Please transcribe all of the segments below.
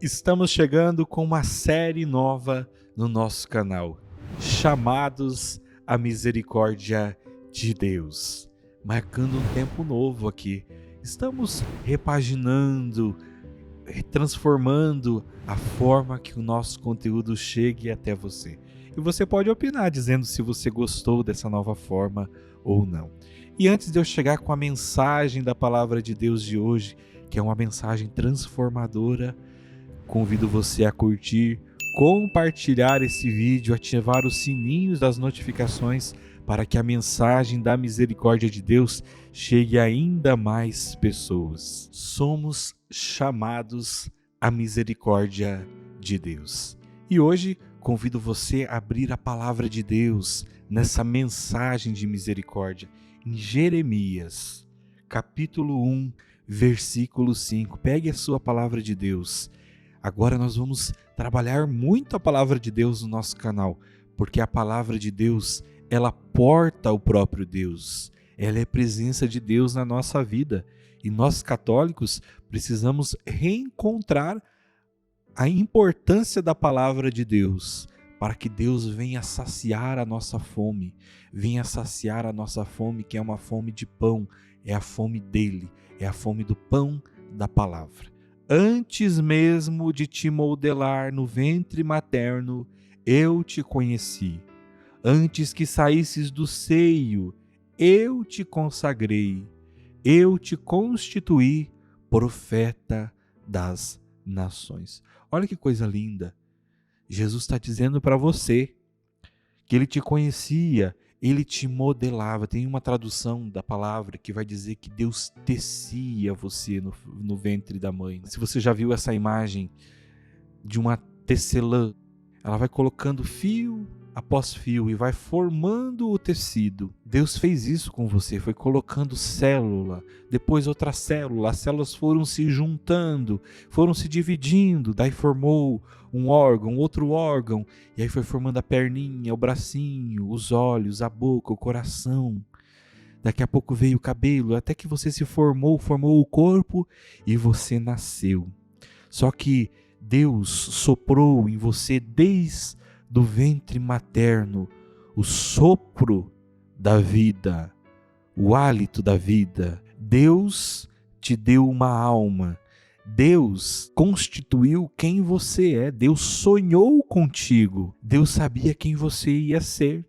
Estamos chegando com uma série nova no nosso canal, Chamados à Misericórdia de Deus, marcando um tempo novo aqui. Estamos repaginando, transformando a forma que o nosso conteúdo chegue até você. E você pode opinar dizendo se você gostou dessa nova forma ou não. E antes de eu chegar com a mensagem da Palavra de Deus de hoje, que é uma mensagem transformadora, convido você a curtir, compartilhar esse vídeo, ativar os sininhos das notificações para que a mensagem da misericórdia de Deus chegue a ainda mais pessoas. Somos chamados à misericórdia de Deus. E hoje convido você a abrir a palavra de Deus nessa mensagem de misericórdia em Jeremias, capítulo 1, versículo 5. Pegue a sua palavra de Deus. Agora nós vamos trabalhar muito a palavra de Deus no nosso canal, porque a palavra de Deus, ela porta o próprio Deus. Ela é a presença de Deus na nossa vida. E nós católicos precisamos reencontrar a importância da palavra de Deus, para que Deus venha saciar a nossa fome, que é uma fome de pão, é a fome dele, é a fome do pão da palavra. Antes mesmo de te modelar no ventre materno, eu te conheci. Antes que saísses do seio, eu te consagrei. Eu te constituí profeta das nações. Olha que coisa linda. Jesus está dizendo para você que ele te conhecia, ele te modelava. Tem uma tradução da palavra que vai dizer que Deus tecia você no ventre da mãe. Se você já viu essa imagem de uma tecelã, ela vai colocando fio após fio e vai formando o tecido. Deus fez isso com você, foi colocando célula, depois outra célula, as células foram se juntando, foram se dividindo, daí formou um órgão, outro órgão, e aí foi formando a perninha, o bracinho, os olhos, a boca, o coração. Daqui a pouco veio o cabelo, até que você se formou o corpo e você nasceu. Só que Deus soprou em você desde do ventre materno o sopro da vida, o hálito da vida. Deus te deu uma alma. Deus constituiu quem você é. Deus sonhou contigo. Deus sabia quem você ia ser.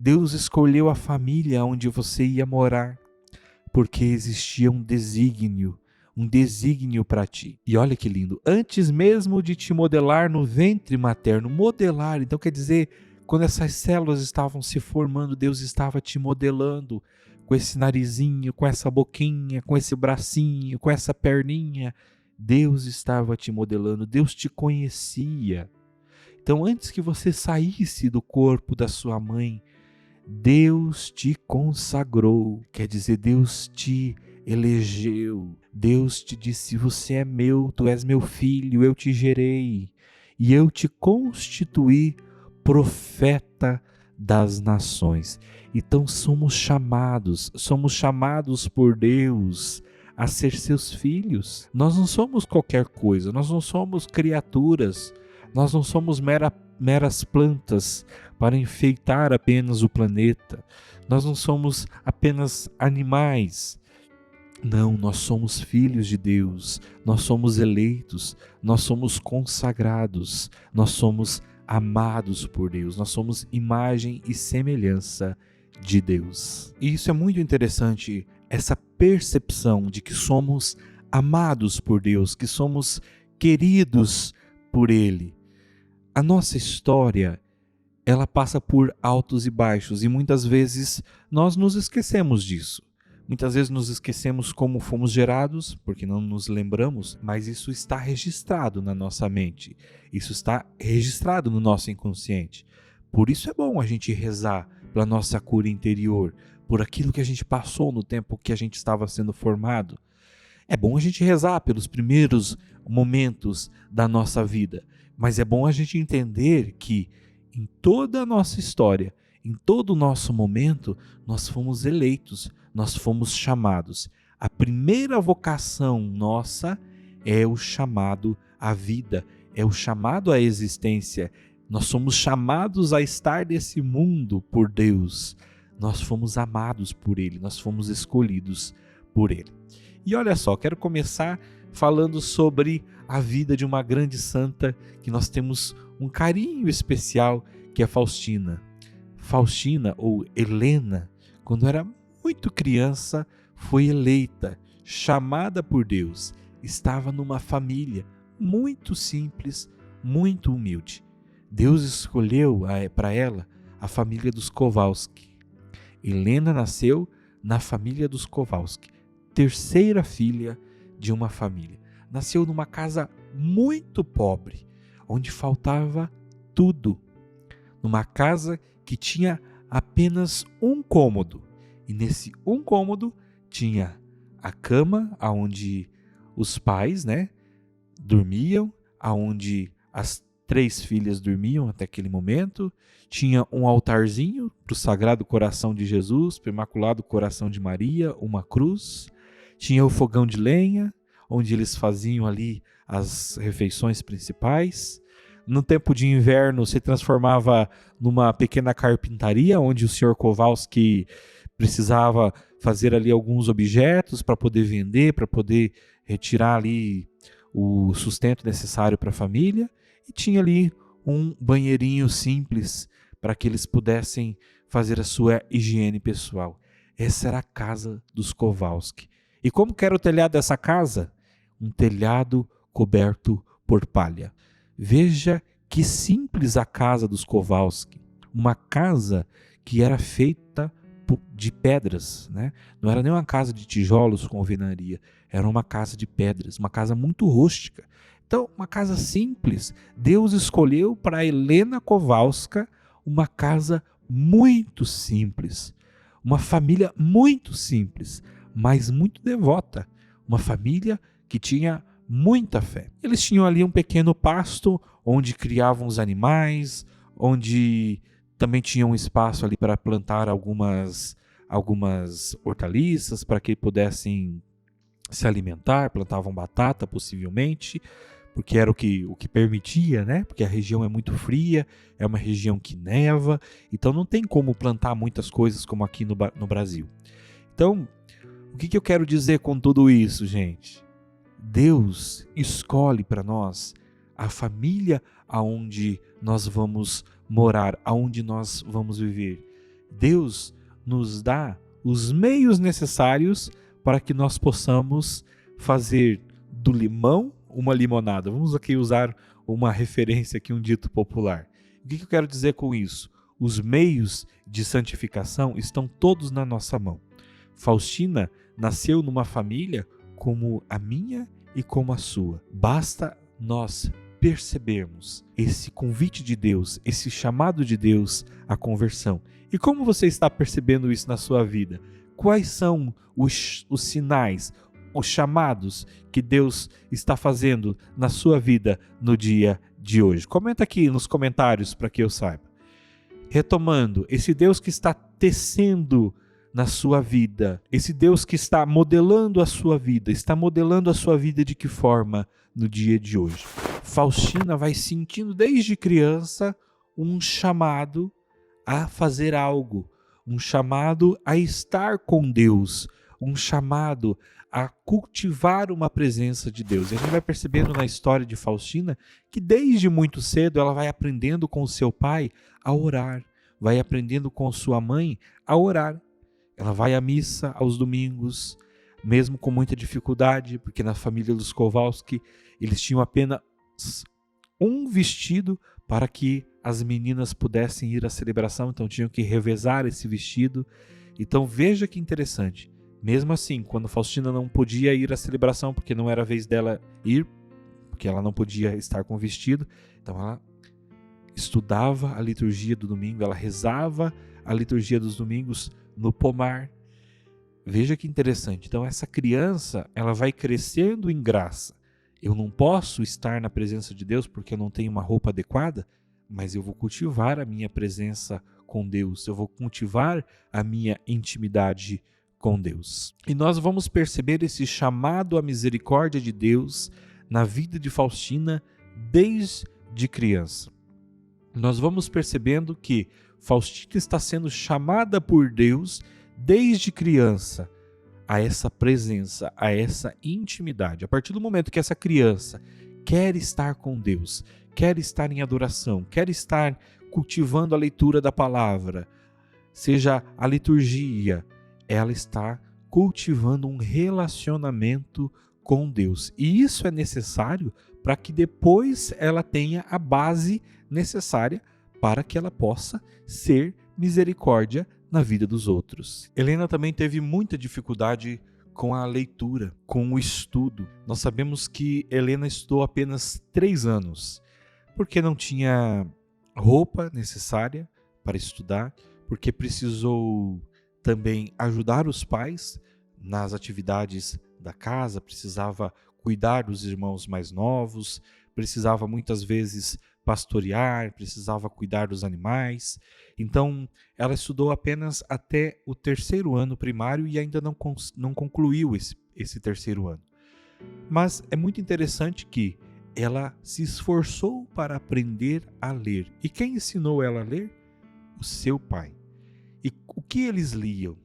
Deus escolheu a família onde você ia morar, porque existia um desígnio para ti. E olha que lindo, antes mesmo de te modelar no ventre materno, modelar, então quer dizer, quando essas células estavam se formando, Deus estava te modelando, com esse narizinho, com essa boquinha, com esse bracinho, com essa perninha, Deus estava te modelando, Deus te conhecia. Então antes que você saísse do corpo da sua mãe, Deus te consagrou, quer dizer, Deus te elegeu. Deus te disse: você é meu, tu és meu filho, eu te gerei e eu te constituí profeta das nações. Então somos chamados por Deus a ser seus filhos. Nós não somos qualquer coisa, nós não somos criaturas, nós não somos meras plantas para enfeitar apenas o planeta, nós não somos apenas animais. Não, nós somos filhos de Deus, nós somos eleitos, nós somos consagrados, nós somos amados por Deus, nós somos imagem e semelhança de Deus. E isso é muito interessante, essa percepção de que somos amados por Deus, que somos queridos por Ele. A nossa história, ela passa por altos e baixos e muitas vezes nós nos esquecemos disso. Muitas vezes nos esquecemos como fomos gerados, porque não nos lembramos, mas isso está registrado na nossa mente. Isso está registrado no nosso inconsciente. Por isso é bom a gente rezar pela nossa cura interior, por aquilo que a gente passou no tempo que a gente estava sendo formado. É bom a gente rezar pelos primeiros momentos da nossa vida, mas é bom a gente entender que em toda a nossa história, em todo o nosso momento, nós fomos eleitos, nós fomos chamados. A primeira vocação nossa é o chamado a vida, é o chamado à existência. Nós somos chamados a estar nesse mundo por Deus. Nós fomos amados por Ele, nós fomos escolhidos por Ele. E olha só, quero começar falando sobre a vida de uma grande santa que nós temos um carinho especial, que é Faustina. Faustina, ou Helena, quando era muito criança, foi eleita, chamada por Deus. Estava numa família muito simples, muito humilde. Deus escolheu para ela a família dos Kowalski. Helena nasceu na família dos Kowalski, terceira filha de uma família. Nasceu numa casa muito pobre, onde faltava tudo. Numa casa que tinha apenas um cômodo. E nesse um cômodo tinha a cama onde os pais, dormiam, onde as 3 filhas dormiam até aquele momento. Tinha um altarzinho para o Sagrado Coração de Jesus, para o Imaculado Coração de Maria, uma cruz. Tinha o fogão de lenha, onde eles faziam ali as refeições principais. No tempo de inverno se transformava numa pequena carpintaria, onde o Sr. Kowalski precisava fazer ali alguns objetos para poder vender, para poder retirar ali o sustento necessário para a família. E tinha ali um banheirinho simples para que eles pudessem fazer a sua higiene pessoal. Essa era a casa dos Kowalski. E como que era o telhado dessa casa? Um telhado coberto por palha. Veja que simples a casa dos Kowalski. Uma casa que era feita de pedras, Não era nem uma casa de tijolos com alvenaria, era uma casa de pedras, uma casa muito rústica. Então, uma casa simples. Deus escolheu para Helena Kowalska uma casa muito simples, uma família muito simples, mas muito devota, uma família que tinha muita fé. Eles tinham ali um pequeno pasto onde criavam os animais, onde também tinha um espaço ali para plantar algumas hortaliças para que pudessem se alimentar, plantavam batata possivelmente, porque era o que permitia, Porque a região é muito fria, é uma região que neva, então não tem como plantar muitas coisas como aqui no Brasil. Então, o que eu quero dizer com tudo isso, gente? Deus escolhe para nós a família aonde nós vamos morar, aonde nós vamos viver. Deus nos dá os meios necessários para que nós possamos fazer do limão uma limonada. Vamos aqui usar uma referência aqui, um dito popular. O que eu quero dizer com isso? Os meios de santificação estão todos na nossa mão. Faustina nasceu numa família como a minha e como a sua. Basta nós percebermos esse convite de Deus, esse chamado de Deus à conversão. E como você está percebendo isso na sua vida? Quais são os sinais, os chamados que Deus está fazendo na sua vida no dia de hoje? Comenta aqui nos comentários para que eu saiba. Retomando, esse Deus que está tecendo na sua vida, esse Deus que está modelando a sua vida, está modelando a sua vida de que forma no dia de hoje? Faustina vai sentindo desde criança um chamado a fazer algo, um chamado a estar com Deus, um chamado a cultivar uma presença de Deus. E a gente vai percebendo na história de Faustina que desde muito cedo ela vai aprendendo com o seu pai a orar, vai aprendendo com sua mãe a orar. Ela vai à missa aos domingos, mesmo com muita dificuldade, porque na família dos Kowalski eles tinham apenas um vestido para que as meninas pudessem ir à celebração, então tinham que revezar esse vestido. Então veja que interessante, mesmo assim, quando Faustina não podia ir à celebração, porque não era a vez dela ir, porque ela não podia estar com o vestido, então ela estudava a liturgia do domingo, ela rezava a liturgia dos domingos no pomar. Veja que interessante, então essa criança, ela vai crescendo em graça. Eu não posso estar na presença de Deus porque eu não tenho uma roupa adequada, mas eu vou cultivar a minha presença com Deus, eu vou cultivar a minha intimidade com Deus. E nós vamos perceber esse chamado à misericórdia de Deus na vida de Faustina desde criança. Nós vamos percebendo que Faustina está sendo chamada por Deus desde criança a essa presença, a essa intimidade. A partir do momento que essa criança quer estar com Deus, quer estar em adoração, quer estar cultivando a leitura da palavra, seja a liturgia, ela está cultivando um relacionamento com Deus. E isso é necessário para que depois ela tenha a base necessária para que ela possa ser misericórdia na vida dos outros. Helena também teve muita dificuldade com a leitura, com o estudo. Nós sabemos que Helena estudou apenas 3 anos, porque não tinha roupa necessária para estudar, porque precisou também ajudar os pais nas atividades da casa, precisava cuidar dos irmãos mais novos, precisava muitas vezes pastorear, precisava cuidar dos animais. Então, ela estudou apenas até o 3º ano primário e ainda não concluiu esse 3º ano. Mas é muito interessante que ela se esforçou para aprender a ler. E quem ensinou ela a ler? O seu pai. E o que eles liam?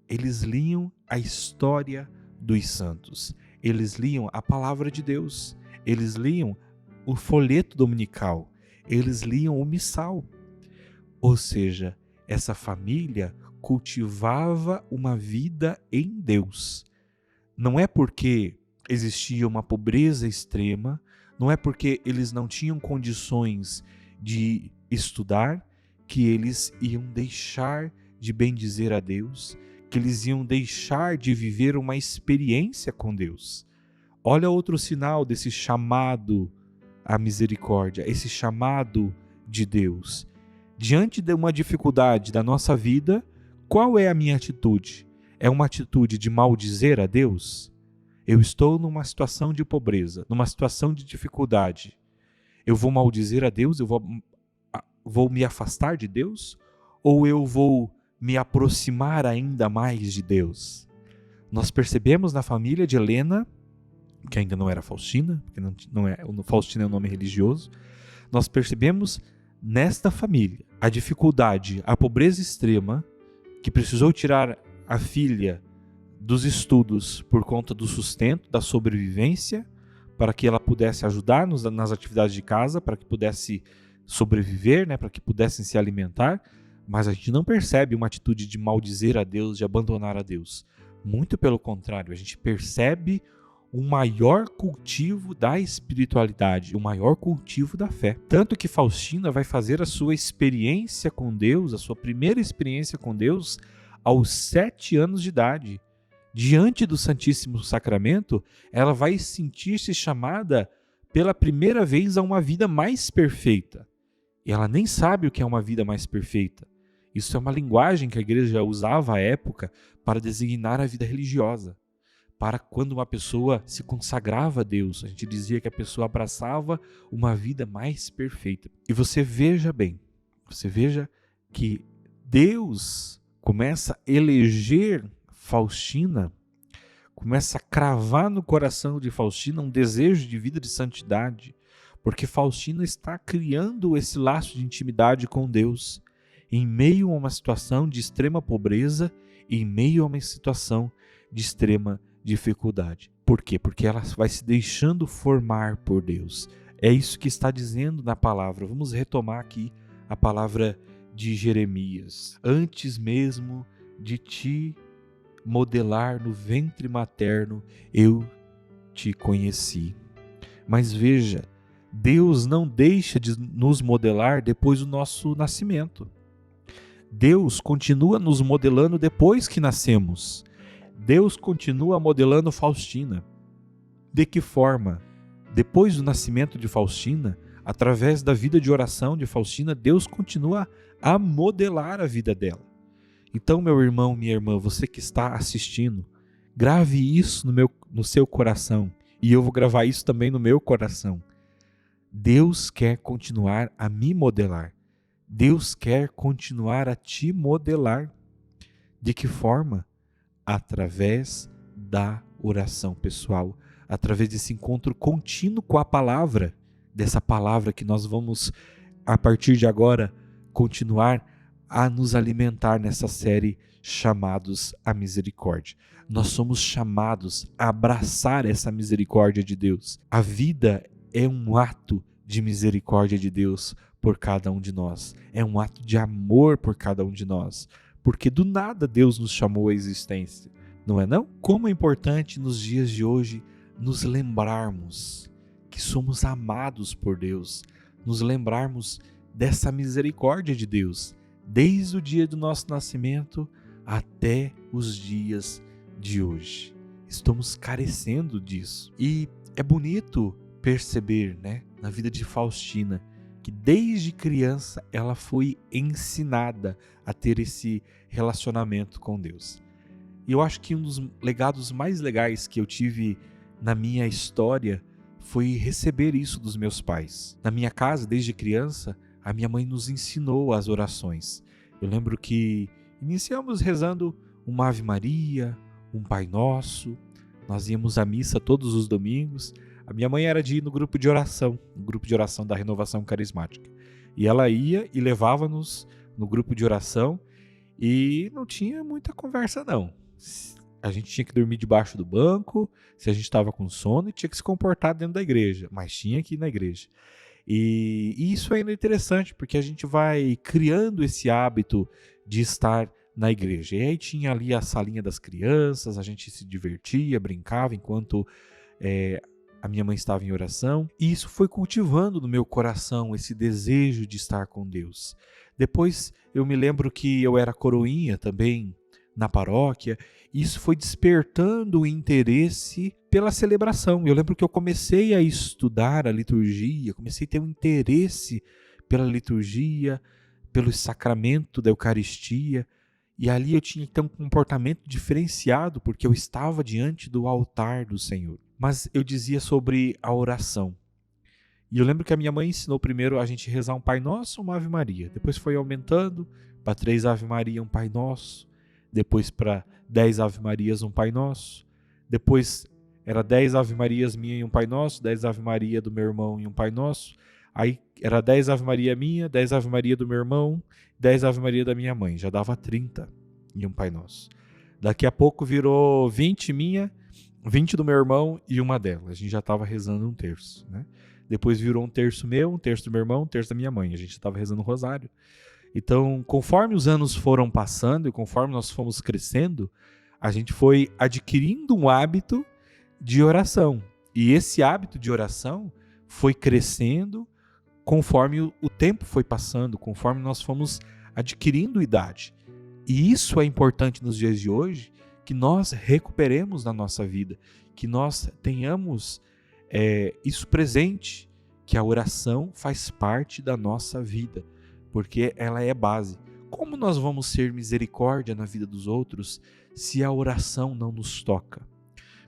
Eles liam a história dos santos. Eles liam a palavra de Deus. Eles liam o folheto dominical. Eles liam o missal. Ou seja, essa família cultivava uma vida em Deus. Não é porque existia uma pobreza extrema, não é porque eles não tinham condições de estudar que eles iam deixar de bendizer a Deus, que eles iam deixar de viver uma experiência com Deus. Olha outro sinal desse chamado à misericórdia, esse chamado de Deus. Diante de uma dificuldade da nossa vida, qual é a minha atitude? É uma atitude de maldizer a Deus? Eu estou numa situação de pobreza, numa situação de dificuldade. Eu vou maldizer a Deus? Eu vou me afastar de Deus? Ou eu vou me aproximar ainda mais de Deus? Nós percebemos na família de Helena, que ainda não era Faustina, porque Faustina é um nome religioso, nós percebemos nesta família a dificuldade, a pobreza extrema, que precisou tirar a filha dos estudos por conta do sustento, da sobrevivência, para que ela pudesse ajudar nas atividades de casa, para que pudesse sobreviver, né, para que pudessem se alimentar, mas a gente não percebe uma atitude de maldizer a Deus, de abandonar a Deus. Muito pelo contrário, a gente percebe um maior cultivo da espiritualidade, um maior cultivo da fé. Tanto que Faustina vai fazer a sua experiência com Deus, a sua primeira experiência com Deus, aos 7 anos de idade. Diante do Santíssimo Sacramento, ela vai sentir-se chamada pela primeira vez a uma vida mais perfeita. E ela nem sabe o que é uma vida mais perfeita. Isso é uma linguagem que a igreja usava à época para designar a vida religiosa. Para quando uma pessoa se consagrava a Deus, a gente dizia que a pessoa abraçava uma vida mais perfeita. E você veja bem, você veja que Deus começa a eleger Faustina, começa a cravar no coração de Faustina um desejo de vida de santidade, porque Faustina está criando esse laço de intimidade com Deus em meio a uma situação de extrema pobreza e em meio a uma situação de extrema dificuldade. Por quê? Porque ela vai se deixando formar por Deus. É isso que está dizendo na palavra. Vamos retomar aqui a palavra de Jeremias. Antes mesmo de te modelar no ventre materno, eu te conheci. Mas veja, Deus não deixa de nos modelar depois do nosso nascimento. Deus continua nos modelando depois que nascemos. Deus continua modelando Faustina. De que forma? Depois do nascimento de Faustina, através da vida de oração de Faustina, Deus continua a modelar a vida dela. Então, meu irmão, minha irmã, você que está assistindo, grave isso no seu coração. E eu vou gravar isso também no meu coração. Deus quer continuar a me modelar. Deus quer continuar a te modelar. De que forma? Através da oração pessoal, através desse encontro contínuo com a palavra, dessa palavra que nós vamos, a partir de agora, continuar a nos alimentar nessa série chamados à misericórdia. Nós somos chamados a abraçar essa misericórdia de Deus. A vida é um ato de misericórdia de Deus por cada um de nós. É um ato de amor por cada um de nós. Porque do nada Deus nos chamou à existência. Não é não? Como é importante nos dias de hoje nos lembrarmos que somos amados por Deus. Nos lembrarmos dessa misericórdia de Deus. Desde o dia do nosso nascimento até os dias de hoje. Estamos carecendo disso. E é bonito perceber, na vida de Faustina, que desde criança ela foi ensinada a ter esse relacionamento com Deus. E eu acho que um dos legados mais legais que eu tive na minha história foi receber isso dos meus pais. Na minha casa, desde criança, a minha mãe nos ensinou as orações. Eu lembro que iniciamos rezando uma Ave Maria, um Pai Nosso. Nós íamos à missa todos os domingos. A minha mãe era de ir no grupo de oração, da Renovação Carismática. E ela ia e levava-nos no grupo de oração e não tinha muita conversa não. A gente tinha que dormir debaixo do banco, se a gente estava com sono, e tinha que se comportar dentro da igreja, mas tinha que ir na igreja. E isso ainda é interessante, porque a gente vai criando esse hábito de estar na igreja. E aí tinha ali a salinha das crianças, a gente se divertia, brincava enquanto a minha mãe estava em oração. E isso foi cultivando no meu coração esse desejo de estar com Deus. Depois eu me lembro que eu era coroinha também na paróquia, e isso foi despertando o interesse pela celebração. Eu lembro que eu comecei a estudar a liturgia, comecei a ter um interesse pela liturgia, pelo sacramento da Eucaristia, e ali eu tinha que ter um comportamento diferenciado, porque eu estava diante do altar do Senhor. Mas eu dizia sobre a oração. E eu lembro que a minha mãe ensinou primeiro a gente rezar um Pai Nosso, uma Ave Maria. Depois foi aumentando para 3 Ave Maria, um Pai Nosso. Depois para 10 Ave Marias, um Pai Nosso. Depois era 10 Ave Marias minha e um Pai Nosso, 10 Ave Maria do meu irmão e um Pai Nosso. Aí era 10 Ave Maria minha, 10 Ave Maria do meu irmão, 10 Ave Maria da minha mãe. Já dava 30 e um Pai Nosso. Daqui a pouco virou 20 minha, 20 do meu irmão e uma dela. A gente já estava rezando um terço, Depois virou um terço meu, um terço do meu irmão, um terço da minha mãe. A gente estava rezando o rosário. Então, conforme os anos foram passando e conforme nós fomos crescendo, a gente foi adquirindo um hábito de oração. E esse hábito de oração foi crescendo conforme o tempo foi passando, conforme nós fomos adquirindo idade. E isso é importante nos dias de hoje, que nós recuperemos na nossa vida, que nós tenhamos isso presente, que a oração faz parte da nossa vida, porque ela é base. Como nós vamos ser misericórdia na vida dos outros se a oração não nos toca?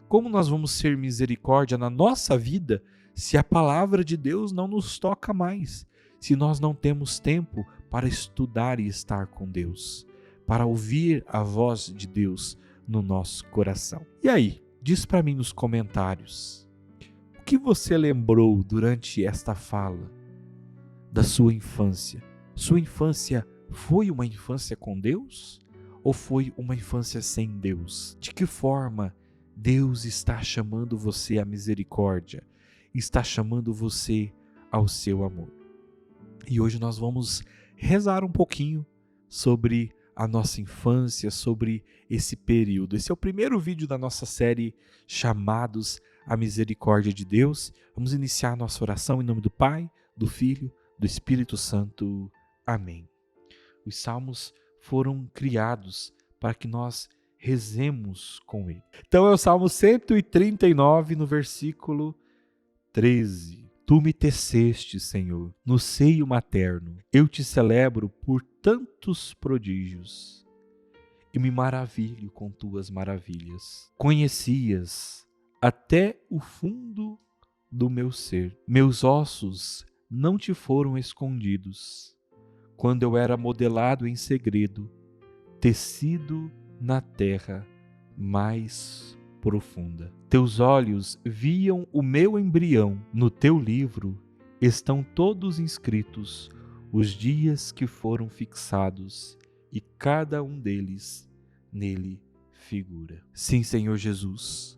Como nós vamos ser misericórdia na nossa vida se a palavra de Deus não nos toca mais? Se nós não temos tempo para estudar e estar com Deus, para ouvir a voz de Deus no nosso coração. E aí, diz para mim nos comentários, o que você lembrou durante esta fala da sua infância? Sua infância foi uma infância com Deus ou foi uma infância sem Deus? De que forma Deus está chamando você à misericórdia? Está chamando você ao seu amor? E hoje nós vamos rezar um pouquinho sobre a nossa infância, sobre esse período. Esse é o primeiro vídeo da nossa série Chamados à Misericórdia de Deus. Vamos iniciar a nossa oração em nome do Pai, do Filho, do Espírito Santo. Amém. Os salmos foram criados para que nós rezemos com ele. Então é o Salmo 139, no versículo 13. Tu me teceste, Senhor, no seio materno. Eu te celebro por tantos prodígios e me maravilho com tuas maravilhas. Conhecias até o fundo do meu ser. Meus ossos não te foram escondidos. Quando eu era modelado em segredo, tecido na terra mais profunda. Teus olhos viam o meu embrião. No teu livro estão todos inscritos os dias que foram fixados, e cada um deles nele figura. Sim, Senhor Jesus,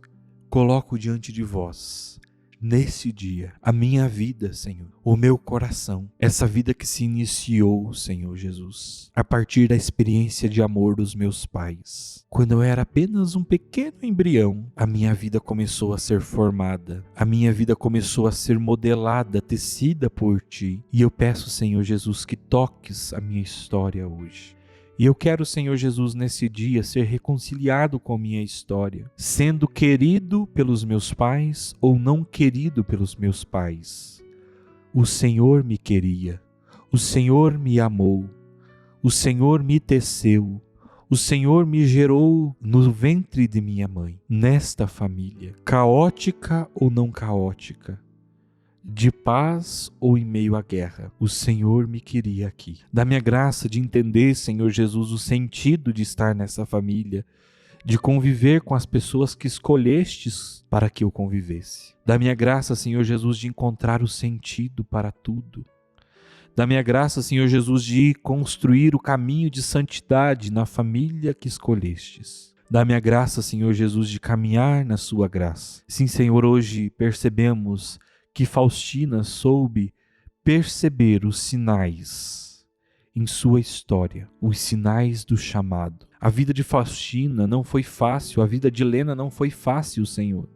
coloco diante de vós, nesse dia, a minha vida, Senhor, o meu coração, essa vida que se iniciou, Senhor Jesus, a partir da experiência de amor dos meus pais. Quando eu era apenas um pequeno embrião, a minha vida começou a ser formada, a minha vida começou a ser modelada, tecida por Ti. E eu peço, Senhor Jesus, que toques a minha história hoje. E eu quero, Senhor Jesus, nesse dia ser reconciliado com a minha história, sendo querido pelos meus pais ou não querido pelos meus pais. O Senhor me queria, o Senhor me amou, o Senhor me teceu, o Senhor me gerou no ventre de minha mãe, nesta família, caótica ou não caótica, de paz ou em meio à guerra, o Senhor me queria aqui. Dá-me a graça de entender, Senhor Jesus, o sentido de estar nessa família, de conviver com as pessoas que escolhestes para que eu convivesse. Dá-me a graça, Senhor Jesus, de encontrar o sentido para tudo. Dá-me a graça, Senhor Jesus, de construir o caminho de santidade na família que escolhestes. Dá-me a graça, Senhor Jesus, de caminhar na sua graça. Sim, Senhor, hoje percebemos que Faustina soube perceber os sinais em sua história, os sinais do chamado. A vida de Faustina não foi fácil, a vida de Helena não foi fácil, Senhor.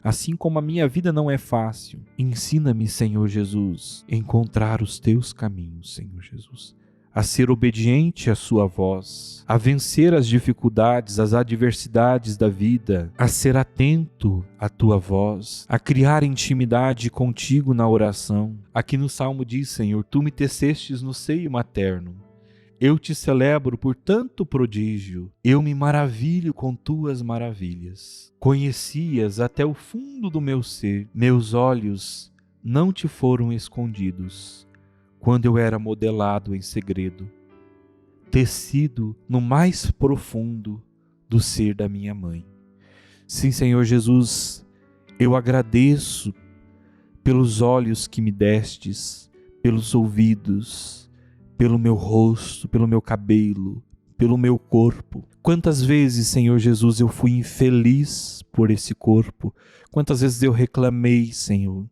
Assim como a minha vida não é fácil. Ensina-me, Senhor Jesus, a encontrar os teus caminhos, Senhor Jesus, a ser obediente à sua voz, a vencer as dificuldades, as adversidades da vida, a ser atento à tua voz, a criar intimidade contigo na oração. Aqui no Salmo diz, Senhor, tu me tecestes no seio materno. Eu te celebro por tanto prodígio, eu me maravilho com tuas maravilhas. Conhecias até o fundo do meu ser, meus olhos não te foram escondidos. Quando eu era modelado em segredo, tecido no mais profundo do ser da minha mãe. Sim, Senhor Jesus, eu agradeço pelos olhos que me destes, pelos ouvidos, pelo meu rosto, pelo meu cabelo, pelo meu corpo. Quantas vezes, Senhor Jesus, eu fui infeliz por esse corpo? Quantas vezes eu reclamei, Senhor?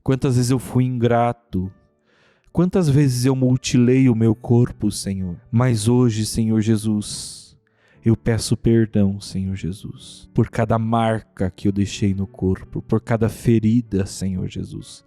Quantas vezes eu fui ingrato? Quantas vezes eu mutilei o meu corpo, Senhor? Mas hoje, Senhor Jesus, eu peço perdão, Senhor Jesus, por cada marca que eu deixei no corpo, por cada ferida, Senhor Jesus,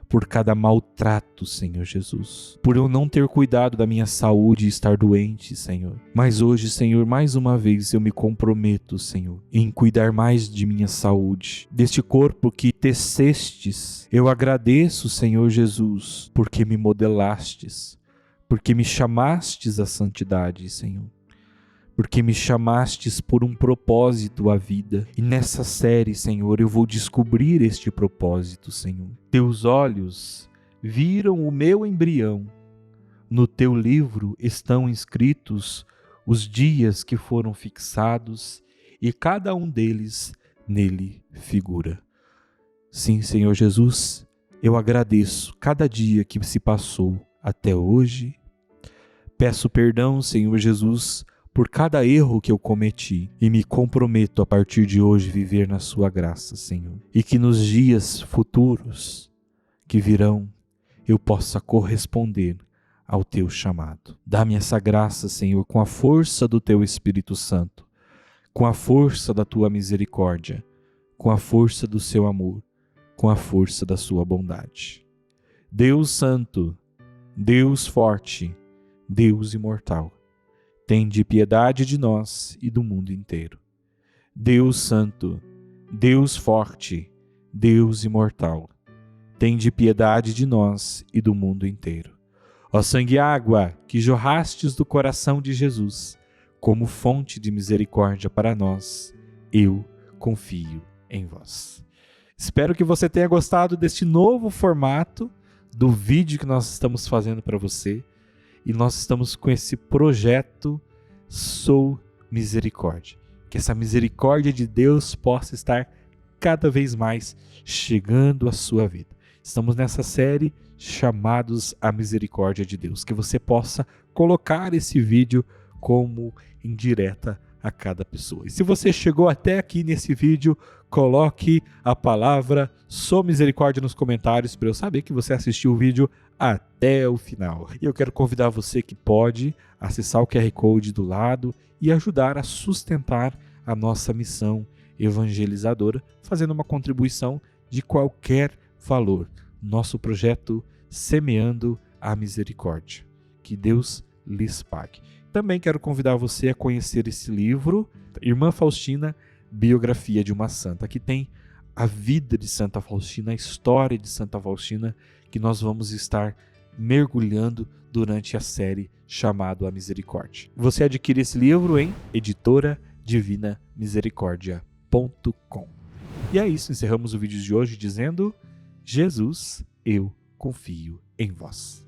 por cada maltrato, Senhor Jesus, por eu não ter cuidado da minha saúde e estar doente, Senhor. Mas hoje, Senhor, mais uma vez eu me comprometo, Senhor, em cuidar mais de minha saúde, deste corpo que tecestes. Eu agradeço, Senhor Jesus, porque me modelastes, porque me chamastes à santidade, Senhor, porque me chamastes por um propósito à vida. E nessa série, Senhor, eu vou descobrir este propósito, Senhor. Teus olhos viram o meu embrião. No teu livro estão inscritos os dias que foram fixados, e cada um deles nele figura. Sim, Senhor Jesus, eu agradeço cada dia que se passou até hoje. Peço perdão, Senhor Jesus, por cada erro que eu cometi, e me comprometo a partir de hoje viver na sua graça, Senhor. E que nos dias futuros que virão, eu possa corresponder ao teu chamado. Dá-me essa graça, Senhor, com a força do teu Espírito Santo, com a força da tua misericórdia, com a força do seu amor, com a força da sua bondade. Deus Santo, Deus Forte, Deus Imortal, tende piedade de nós e do mundo inteiro. Deus Santo, Deus Forte, Deus Imortal, tende piedade de nós e do mundo inteiro. Ó sangue e água que jorrastes do coração de Jesus, como fonte de misericórdia para nós, eu confio em vós. Espero que você tenha gostado deste novo formato do vídeo que nós estamos fazendo para você. E nós estamos com esse projeto Sou Misericórdia. Que essa misericórdia de Deus possa estar cada vez mais chegando à sua vida. Estamos nessa série chamados à misericórdia de Deus. Que você possa colocar esse vídeo como indireta a cada pessoa. E se você chegou até aqui nesse vídeo, coloque a palavra "sou misericórdia" nos comentários para eu saber que você assistiu o vídeo até o final. E eu quero convidar você que pode acessar o QR Code do lado e ajudar a sustentar a nossa missão evangelizadora, fazendo uma contribuição de qualquer valor. Nosso projeto Semeando a Misericórdia. Que Deus lhes pague. Também quero convidar você a conhecer esse livro, Irmã Faustina, Biografia de uma Santa, que tem a vida de Santa Faustina, a história de Santa Faustina, que nós vamos estar mergulhando durante a série chamado A Misericórdia. Você adquire esse livro em editoradivinamisericordia.com. E é isso, encerramos o vídeo de hoje dizendo: Jesus, eu confio em vós.